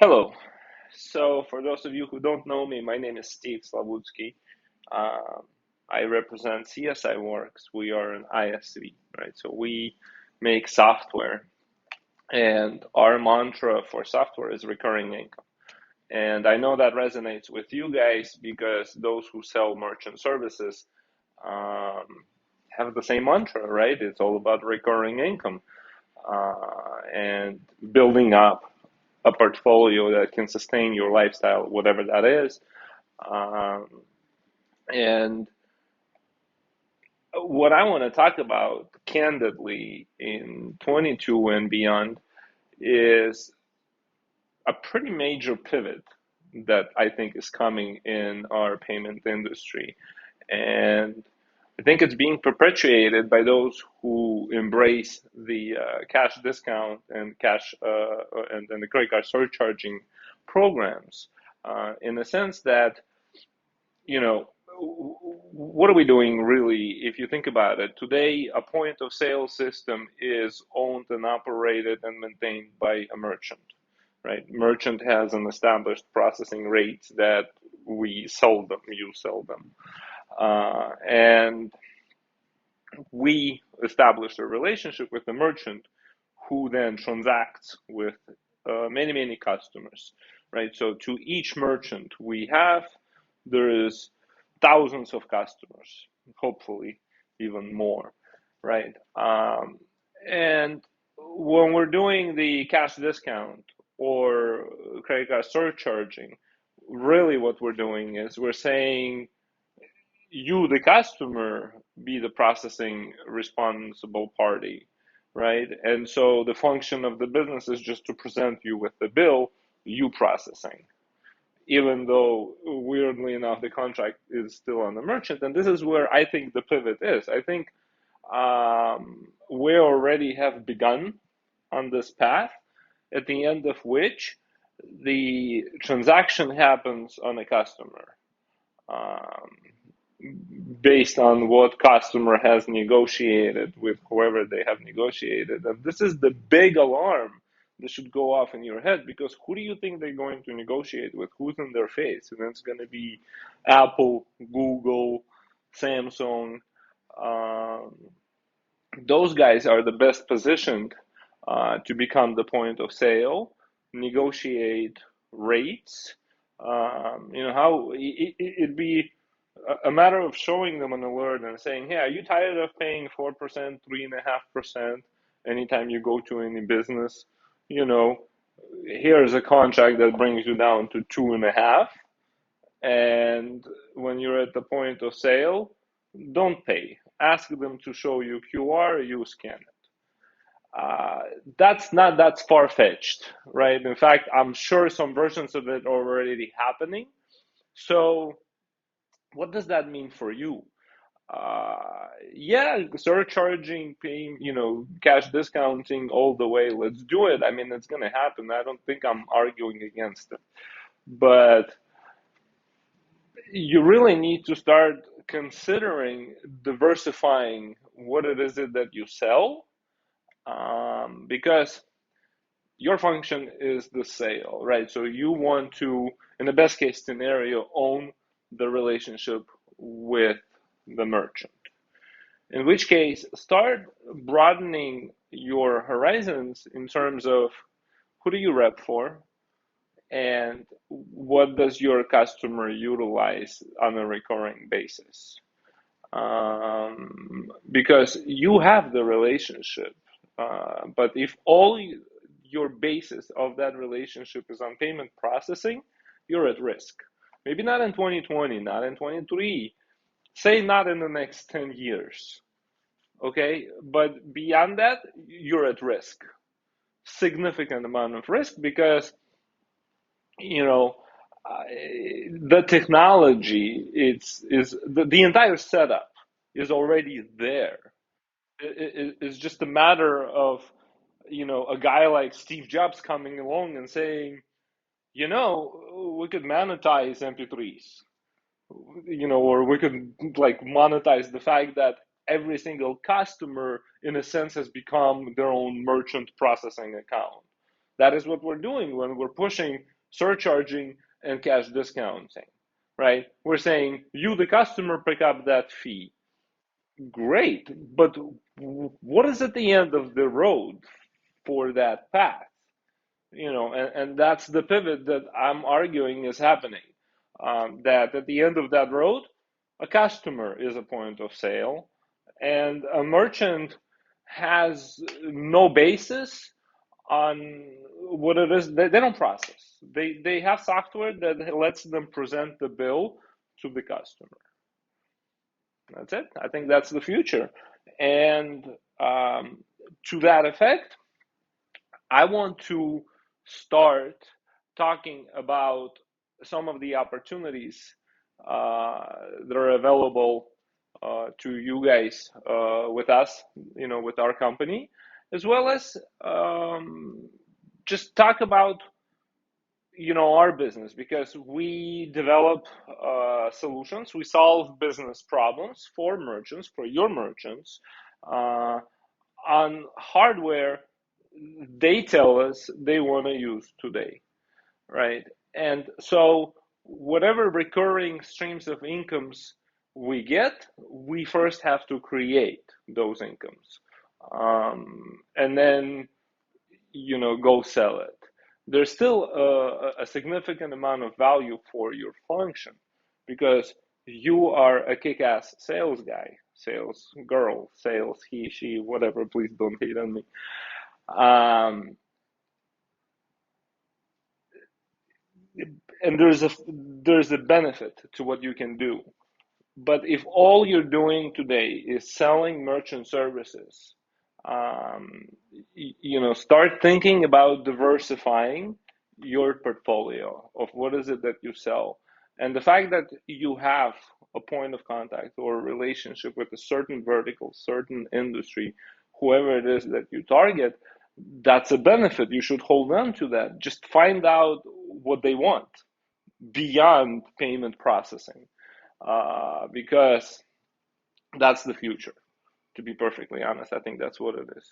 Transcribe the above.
Hello. So, for those of you who don't know me, my name is Steve Slavutskiy. Um, I represent CSI Works. We are an ISV, right? So we make software, and our mantra for software is recurring income. And I know that resonates with you guys because those who sell merchant services um, have the same mantra, right? It's all about recurring income and building up a portfolio that can sustain your lifestyle, whatever that is. Um, and what I want to talk about candidly in 22 and beyond is a pretty major pivot that I think is coming in our payment industry. And I think it's being perpetuated by those who embrace the cash discount and and the credit card surcharging programs, in the sense that, you know, what are we doing really? If you think about it, today a point of sale system is owned and operated and maintained by a merchant, right? Merchant has an established processing rate that you sell them, and we establish a relationship with the merchant who then transacts with many customers, right? So to each merchant we have, there is thousands of customers, hopefully even more, right? And when we're doing the cash discount or credit card surcharging, really what we're doing is we're saying, you, the customer, be the processing responsible party, right? And so the function of the business is just to present you with the bill, you processing, even though weirdly enough, the contract is still on the merchant. And this is where I think the pivot is. I think we already have begun on this path, at the end of which the transaction happens on a customer. Um, Based on what customer has negotiated with whoever they have negotiated. And this is the big alarm that should go off in your head, because who do you think they're going to negotiate with? Who's in their face? And it's going to be Apple, Google, Samsung. Um, those guys are the best positioned to become the point of sale, negotiate rates. How it'd be a matter of showing them an alert and saying, "Hey, are you tired of paying 4%, 3.5% anytime you go to any business? You know, here's a contract that brings you down to 2.5, and when you're at the point of sale, don't pay. Ask them to show you QR, you scan it." Uh, that's not that far fetched, right? In fact, I'm sure some versions of it are already happening. So, what does that mean for you? Yeah, surcharging, paying, cash discounting all the way. Let's do it. I mean, it's going to happen. I don't think I'm arguing against it. But you really need to start considering diversifying what it is that you sell, because your function is the sale, right? So you want to, in the best case scenario, own the relationship with the merchant. In which case, start broadening your horizons in terms of who do you rep for and what does your customer utilize on a recurring basis. Because you have the relationship, but if your basis of that relationship is on payment processing, you're at risk. Maybe not in 2020, not in 23, say not in the next 10 years. Okay, but beyond that, you're at risk, significant amount of risk, because you know uh, the technology, the entire setup is already there. It's just a matter of a guy like Steve Jobs coming along and saying, we could monetize MP3s, or we could like monetize the fact that every single customer, in a sense, has become their own merchant processing account. That is what we're doing when we're pushing surcharging and cash discounting, right? We're saying you, the customer, pick up that fee. Great, but what is at the end of the road for that path? And that's the pivot that I'm arguing is happening. That at the end of that road, a customer is a point of sale, and a merchant has no basis on what it is. They don't process. They have software that lets them present the bill to the customer. That's it. I think that's the future. And to that effect, I want to start talking about some of the opportunities that are available to you guys with us, with our company, as well as just talk about our business, because we develop solutions. We solve business problems for merchants, for your merchants, uh, on hardware they tell us they want to use today, right? And so whatever recurring streams of incomes we get, we first have to create those incomes, and then go sell it. There's still a significant amount of value for your function, because you are a kick-ass sales guy, sales girl, sales he, she, whatever. Please don't hate on me. um, and there's a benefit to what you can do. But if all you're doing today is selling merchant services, um, start thinking about diversifying your portfolio of what is it that you sell. And the fact that you have a point of contact or a relationship with a certain vertical, certain industry, whoever it is that you target, that's a benefit. You should hold on to that. Just find out what they want beyond payment processing, because that's the future. To be perfectly honest, I think that's what it is.